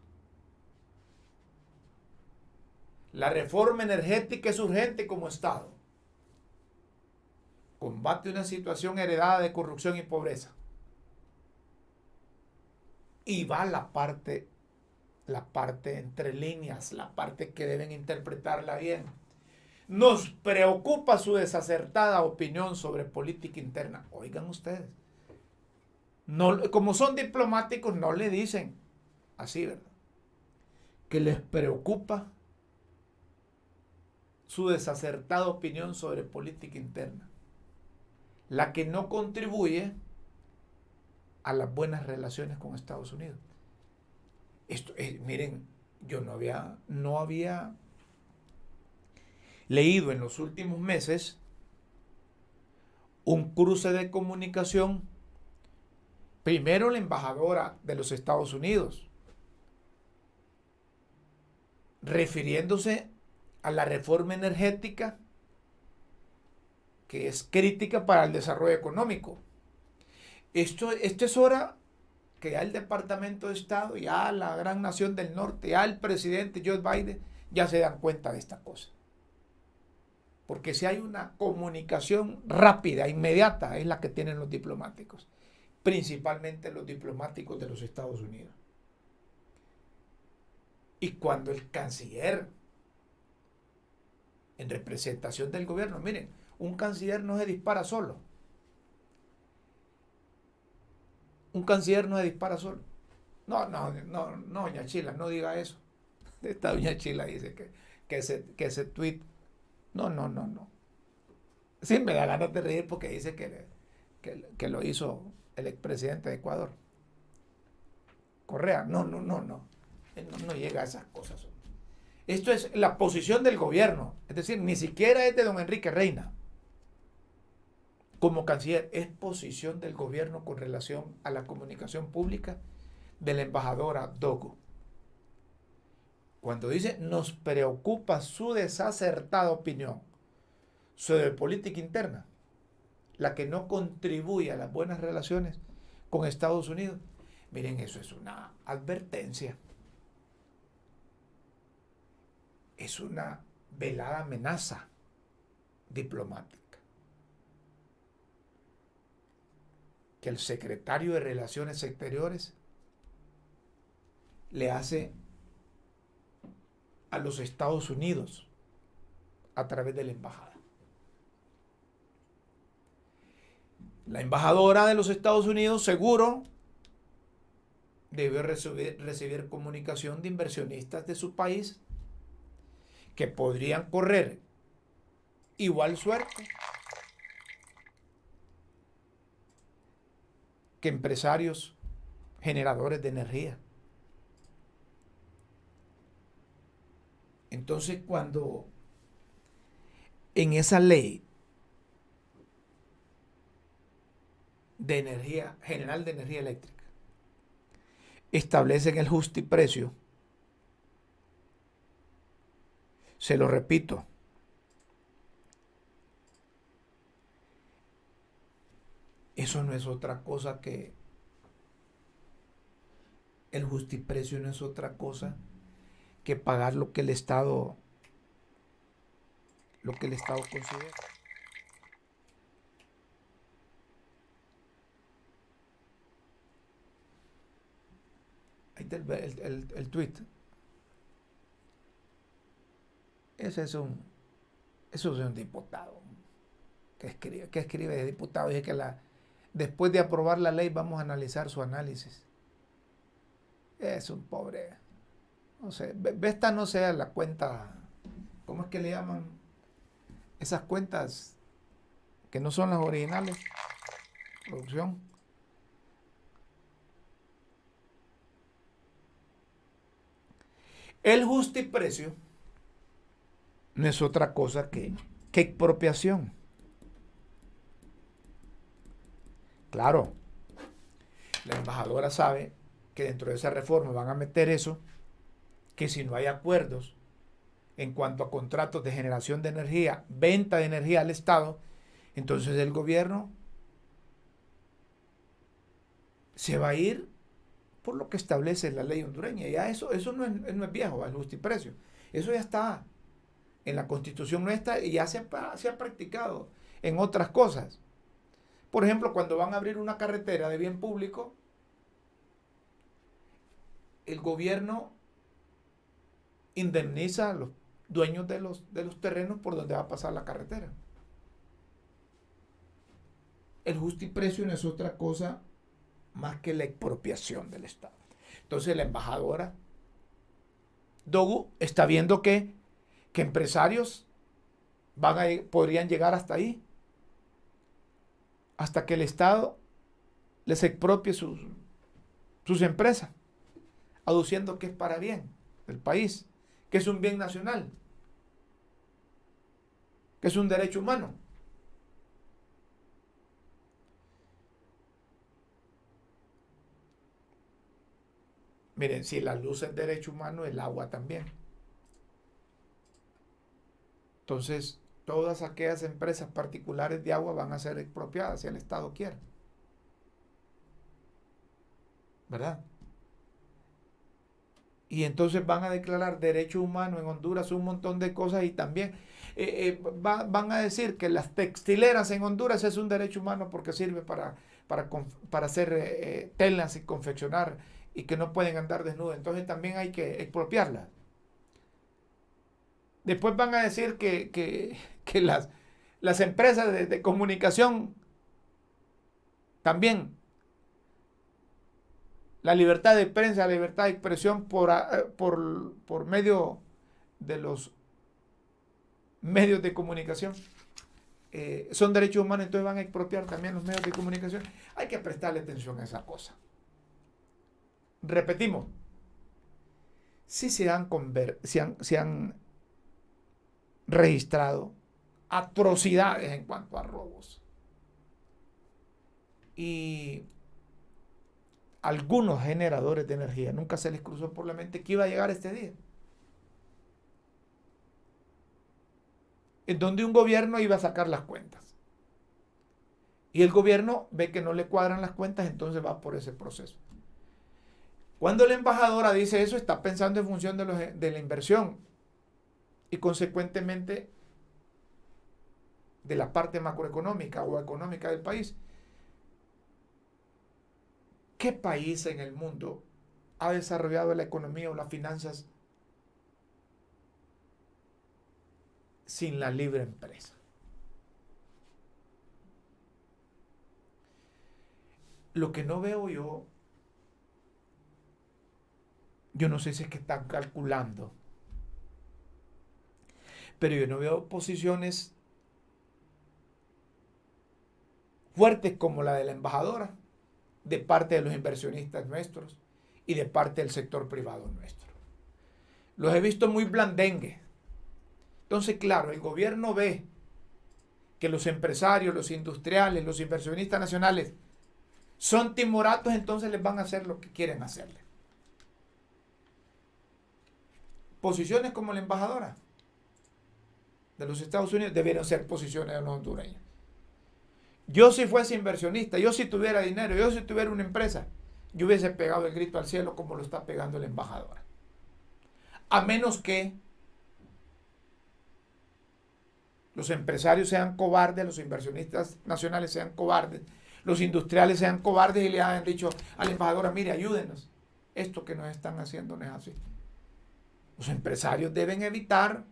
La reforma energética es urgente como Estado. Combate una situación heredada de corrupción y pobreza. Y va la parte entre líneas, la parte que deben interpretarla bien. Nos preocupa su desacertada opinión sobre política interna. Oigan ustedes, no, como son diplomáticos, no le dicen así, ¿verdad? Que les preocupa su desacertada opinión sobre política interna, la que no contribuye a las buenas relaciones con Estados Unidos. Miren, yo no había leído en los últimos meses un cruce de comunicación. Primero la embajadora de los Estados Unidos, refiriéndose a la reforma energética, que es crítica para el desarrollo económico. Esto es hora que ya el Departamento de Estado, ya la gran nación del norte, ya el presidente Joe Biden, ya se dan cuenta de esta cosa. Porque si hay una comunicación rápida, inmediata, es la que tienen los diplomáticos, principalmente los diplomáticos de los Estados Unidos. Y cuando el canciller, en representación del gobierno, miren, un canciller no se dispara solo. Un canciller no se dispara solo. No, doña Chila, no diga eso. Esta doña Chila dice que ese tweet, no. Sí, me da ganas de reír porque dice que lo hizo el expresidente de Ecuador, Correa. No. Él no llega a esas cosas. Esto es la posición del gobierno. Es decir, ni siquiera es de don Enrique Reina como canciller, es posición del gobierno con relación a la comunicación pública de la embajadora Dogo. Cuando dice, nos preocupa su desacertada opinión sobre política interna, la que no contribuye a las buenas relaciones con Estados Unidos. Miren, eso es una advertencia. Es una velada amenaza diplomática. Que el secretario de Relaciones Exteriores le hace a los Estados Unidos a través de la embajada. La embajadora de los Estados Unidos seguro debe recibir comunicación de inversionistas de su país que podrían correr igual suerte que empresarios generadores de energía. Entonces, cuando en esa ley de energía, general de energía eléctrica, establecen el justiprecio, se lo repito, eso no es otra cosa que el justiprecio, no es otra cosa que pagar lo que el Estado considera. permite el tweet. Eso es un diputado que escribe de diputado. Dice que después de aprobar la ley vamos a analizar su análisis. Es un pobre. No sé, esta no sea la cuenta, ¿cómo es que le llaman? Esas cuentas que no son las originales. Producción. El justiprecio no es otra cosa que expropiación. Claro, la embajadora sabe que dentro de esa reforma van a meter eso, que si no hay acuerdos en cuanto a contratos de generación de energía, venta de energía al Estado, entonces el gobierno se va a ir por lo que establece la ley hondureña. Ya eso no es viejo, el justiprecio. Eso ya está en la Constitución nuestra y ya se ha practicado en otras cosas. Por ejemplo, cuando van a abrir una carretera de bien público, el gobierno indemniza a los dueños de los terrenos por donde va a pasar la carretera. El justiprecio no es otra cosa más que la expropiación del Estado. Entonces la embajadora Dogu está viendo que empresarios podrían llegar hasta ahí, hasta que el Estado les expropie sus empresas, aduciendo que es para bien del país, que es un bien nacional, que es un derecho humano. Miren, si la luz es derecho humano, el agua también. Entonces, todas aquellas empresas particulares de agua van a ser expropiadas si el Estado quiere. ¿Verdad? Y entonces van a declarar derecho humano en Honduras un montón de cosas y también van a decir que las textileras en Honduras es un derecho humano porque sirve para hacer telas y confeccionar y que no pueden andar desnudas. Entonces también hay que expropiarlas. Después van a decir que las empresas de comunicación también, la libertad de prensa, la libertad de expresión por medio de los medios de comunicación son derechos humanos, entonces van a expropiar también los medios de comunicación. Hay que prestarle atención a esa cosa. Repetimos, si se han registrado atrocidades en cuanto a robos y algunos generadores de energía nunca se les cruzó por la mente que iba a llegar este día en donde un gobierno iba a sacar las cuentas y el gobierno ve que no le cuadran las cuentas, entonces va por ese proceso. Cuando la embajadora dice eso, está pensando en función de la inversión y consecuentemente de la parte macroeconómica o económica del país. ¿Qué país en el mundo ha desarrollado la economía o las finanzas sin la libre empresa? Lo que no veo yo no sé si es que están calculando, pero yo no veo posiciones fuertes como la de la embajadora de parte de los inversionistas nuestros y de parte del sector privado nuestro. Los he visto muy blandengues. Entonces, claro, el gobierno ve que los empresarios, los industriales, los inversionistas nacionales son timoratos, entonces les van a hacer lo que quieren hacerle. Posiciones como la embajadora de los Estados Unidos debieron ser posiciones de los hondureños. Yo si fuese inversionista, yo si tuviera dinero, yo si tuviera una empresa, yo hubiese pegado el grito al cielo como lo está pegando la embajadora. A menos que los empresarios sean cobardes, los inversionistas nacionales sean cobardes, los industriales sean cobardes y le hayan dicho a la embajadora, mire, ayúdenos. esto que nos están haciendo no es así. Los empresarios deben evitar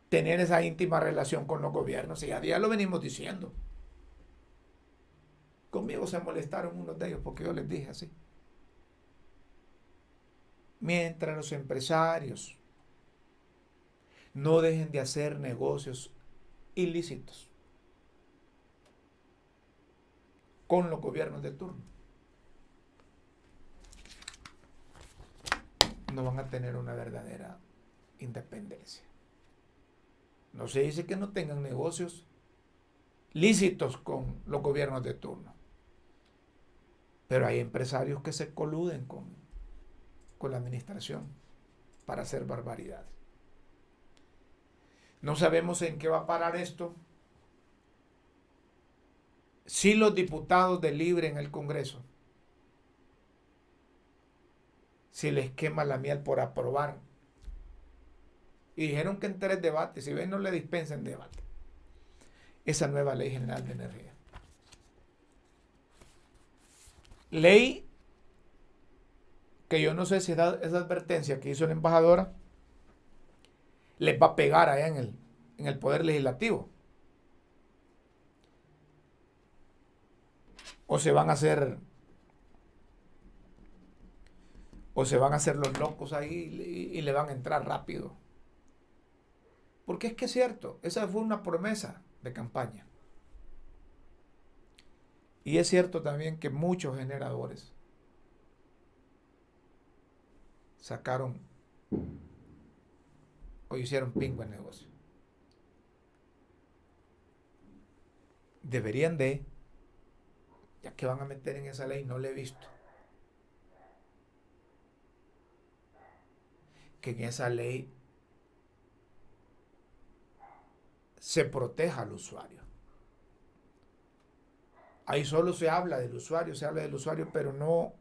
tener esa íntima relación con los gobiernos, y a día lo venimos diciendo. Conmigo se molestaron unos de ellos porque yo les dije así. Mientras los empresarios no dejen de hacer negocios ilícitos con los gobiernos de turno, no van a tener una verdadera independencia. No se dice que no tengan negocios lícitos con los gobiernos de turno, pero hay empresarios que se coluden con la administración para hacer barbaridades. No sabemos en qué va a parar esto. Si los diputados de Libre en el Congreso, si les quema la miel por aprobar, y dijeron que en 3 debates, si ven no le dispensen debate, esa nueva Ley General de Energía. Ley que yo no sé si esa advertencia que hizo la embajadora les va a pegar allá en el Poder Legislativo. O se van a hacer los locos ahí y le van a entrar rápido. Porque es que es cierto, esa fue una promesa de campaña. Y es cierto también que muchos generadores sacaron o hicieron pingo en negocio. Deberían de, ya que van a meter en esa ley, no le he visto, que en esa ley se proteja al usuario. Ahí solo se habla del usuario, pero no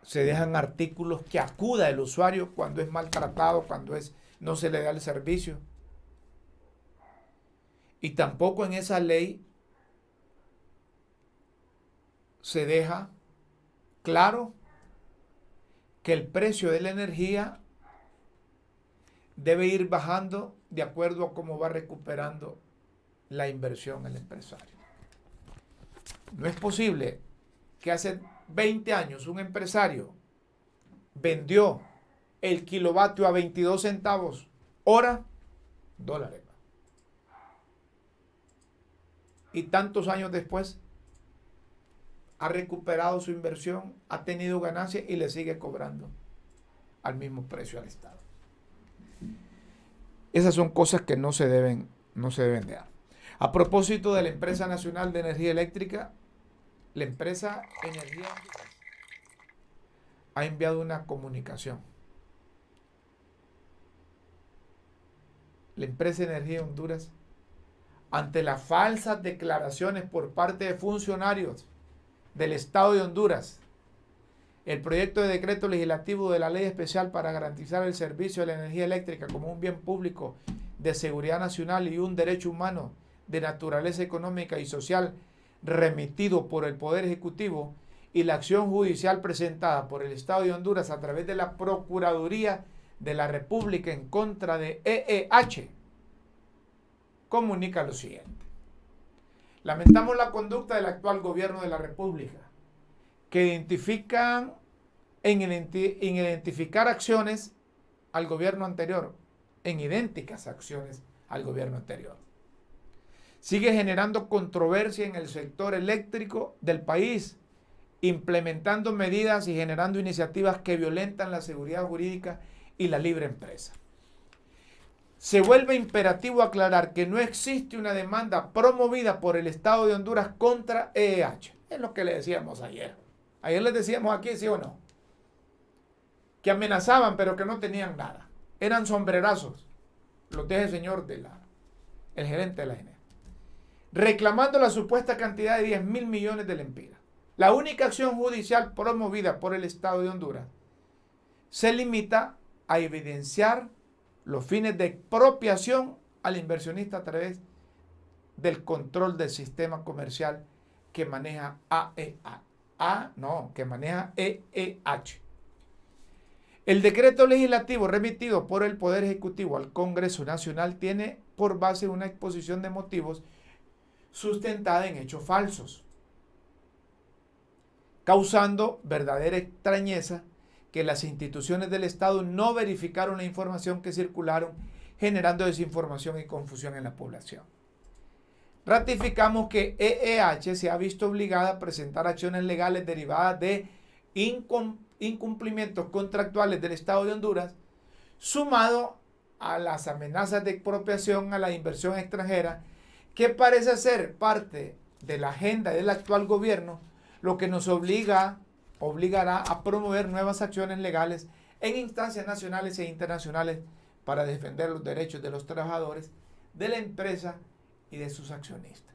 se dejan artículos que acuda el usuario cuando es maltratado, cuando no se le da el servicio. Y tampoco en esa ley se deja claro que el precio de la energía debe ir bajando de acuerdo a cómo va recuperando la inversión el empresario. No es posible que hace 20 años un empresario vendió el kilovatio a 22 centavos hora, dólares. Y tantos años después ha recuperado su inversión, ha tenido ganancias y le sigue cobrando al mismo precio al Estado. Esas son cosas que no se deben de dar. A propósito de la Empresa Nacional de Energía Eléctrica, la empresa Energía Honduras ha enviado una comunicación. La empresa Energía Honduras, ante las falsas declaraciones por parte de funcionarios del Estado de Honduras, el proyecto de decreto legislativo de la Ley Especial para garantizar el servicio de la energía eléctrica como un bien público de seguridad nacional y un derecho humano de naturaleza económica y social remitido por el Poder Ejecutivo, y la acción judicial presentada por el Estado de Honduras a través de la Procuraduría de la República en contra de EEH, comunica lo siguiente. Lamentamos la conducta del actual gobierno de la República, que identificar acciones al gobierno anterior, en idénticas acciones al gobierno anterior. Sigue generando controversia en el sector eléctrico del país, implementando medidas y generando iniciativas que violentan la seguridad jurídica y la libre empresa. Se vuelve imperativo aclarar que no existe una demanda promovida por el Estado de Honduras contra EEH. Es lo que le decíamos ayer. Ayer les decíamos aquí, ¿sí o no? Que amenazaban, pero que no tenían nada. Eran sombrerazos los de ese señor, el gerente de la ENE, reclamando la supuesta cantidad de 10.000 millones de lempiras. La única acción judicial promovida por el Estado de Honduras se limita a evidenciar los fines de expropiación al inversionista a través del control del sistema comercial que maneja que maneja EEH. El decreto legislativo remitido por el Poder Ejecutivo al Congreso Nacional tiene por base una exposición de motivos sustentada en hechos falsos, causando verdadera extrañeza que las instituciones del Estado no verificaron la información que circularon, generando desinformación y confusión en la población. Ratificamos que EEH se ha visto obligada a presentar acciones legales derivadas de incumplimientos contractuales del Estado de Honduras, sumado a las amenazas de expropiación a la inversión extranjera, que parece ser parte de la agenda del actual gobierno, lo que nos obligará a promover nuevas acciones legales en instancias nacionales e internacionales para defender los derechos de los trabajadores, de la empresa y de sus accionistas.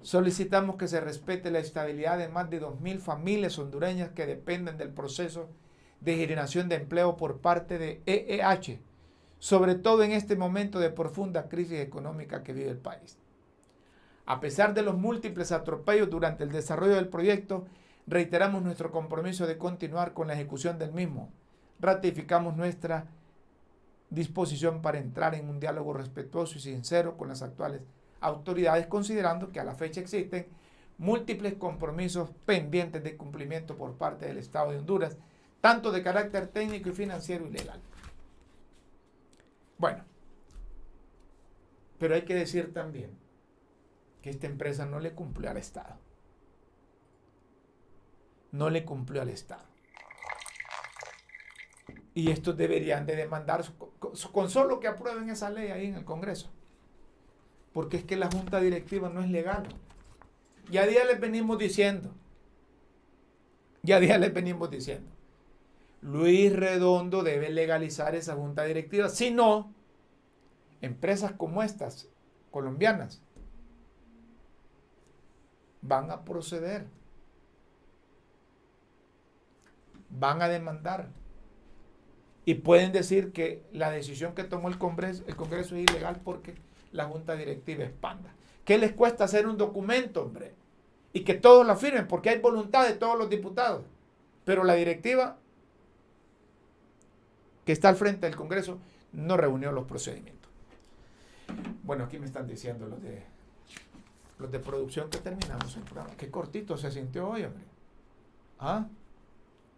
Solicitamos que se respete la estabilidad de más de 2.000 familias hondureñas que dependen del proceso de generación de empleo por parte de EEH, sobre todo en este momento de profunda crisis económica que vive el país. A pesar de los múltiples atropellos durante el desarrollo del proyecto, reiteramos nuestro compromiso de continuar con la ejecución del mismo. Ratificamos nuestra disposición para entrar en un diálogo respetuoso y sincero con las actuales autoridades, considerando que a la fecha existen múltiples compromisos pendientes de cumplimiento por parte del Estado de Honduras, tanto de carácter técnico y financiero y legal. Bueno, pero hay que decir también que esta empresa no le cumplió al Estado. No le cumplió al Estado. Y estos deberían de demandar con solo que aprueben esa ley ahí en el Congreso. Porque es que la junta directiva no es legal. Ya día les venimos diciendo. Luis Redondo debe legalizar esa junta directiva. Si no, empresas como estas, colombianas, van a proceder. Van a demandar. Y pueden decir que la decisión que tomó el Congreso es ilegal porque la junta directiva es panda. ¿Qué les cuesta hacer un documento, hombre? Y que todos la firmen, porque hay voluntad de todos los diputados. Pero la directiva que está al frente del Congreso no reunió los procedimientos. Bueno, aquí me están diciendo los de producción que terminamos el programa. Qué cortito se sintió hoy, hombre. ¿Ah?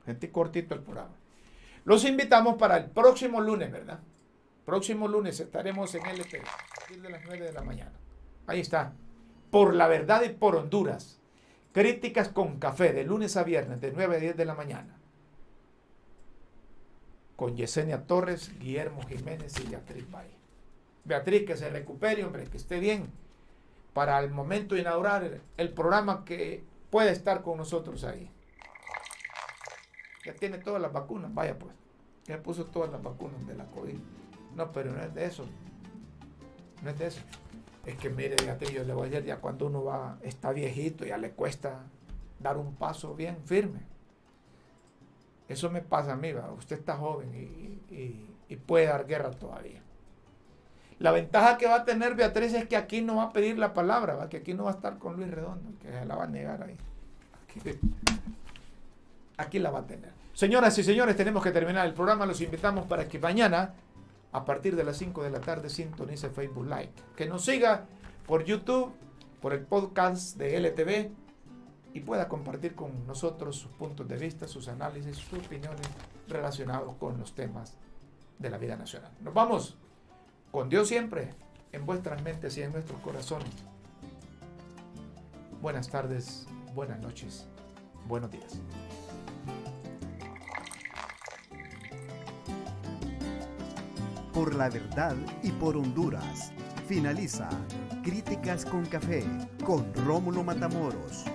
Gente, cortito el programa. Los invitamos para el próximo lunes, ¿verdad? Próximo lunes estaremos en LT, a partir de las 9 de la mañana. Ahí está. Por la verdad y por Honduras. Críticas con café, de lunes a viernes, de 9 a 10 de la mañana. Con Yesenia Torres, Guillermo Jiménez y Beatriz Valle. Beatriz, que se recupere, hombre, que esté bien. Para el momento de inaugurar el programa, que puede estar con nosotros ahí. Ya tiene todas las vacunas, vaya pues. Ya puso todas las vacunas de la COVID. No, pero no es de eso. No es de eso. Es que mire, Beatriz, yo le voy a decir, ya cuando uno está viejito, ya le cuesta dar un paso bien firme. Eso me pasa a mí, ¿va? Usted está joven y puede dar guerra todavía. La ventaja que va a tener Beatriz es que aquí no va a pedir la palabra, ¿va? Que aquí no va a estar con Luis Redondo, que se la va a negar ahí. Aquí la va a tener. Señoras y señores, tenemos que terminar el programa. Los invitamos para que mañana, a partir de las 5 de la tarde, sintonice Facebook Live. Que nos siga por YouTube, por el podcast de LTV y pueda compartir con nosotros sus puntos de vista, sus análisis, sus opiniones relacionados con los temas de la vida nacional. Nos vamos con Dios siempre en vuestras mentes y en nuestros corazones. Buenas tardes, buenas noches, buenos días. Por la verdad y por Honduras. Finaliza Críticas con Café con Rómulo Matamoros.